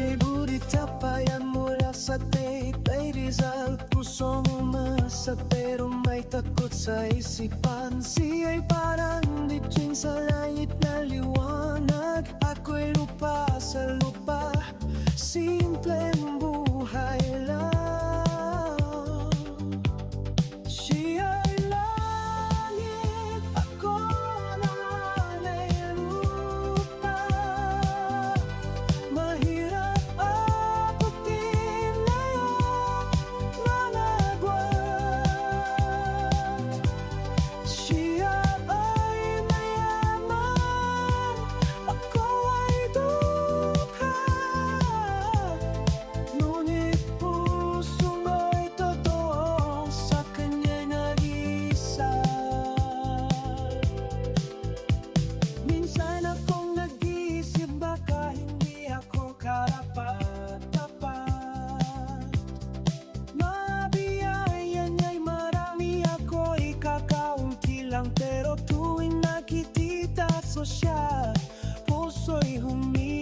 Liburita pa yan mula sa Taytay Rizal. Pusong umasa pero may takot sa isipan. Siya'y parang bituin sa langit na liwanag. Ako'y lupa sa lupa, simpleng buhay lang. Siya'y langit, ako naman ay lupa. Mahirap abutin na iyong mga agwat. Siya ay mayaman, ako ay dukha. Ngunit puso mo'y totoo sa kanya'y nag-iisa. Minsan akong nag-iisip baka hindi ako karapat-dapat. Mabiyaya niya'y marami, ako'y kakaunti lang. Pero tuwing nakikita ko siya, puso'y humihiyaw.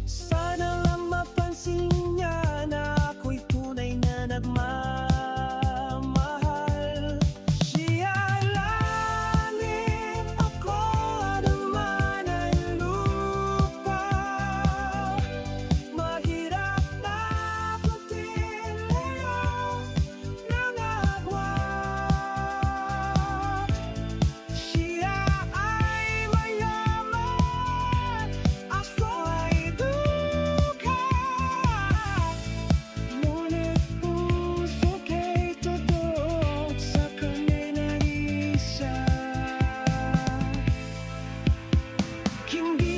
Sana lang mapansin niya na ako'y tunay na nagmamahal. Siya ay langit, ako naman ay lupa. Mahirap na abutin na iyong mga agwat. Siya ay mayaman, ako ay dukha. Ngunit puso ko'y totoo sa kanya'y nag-iisa. Hindi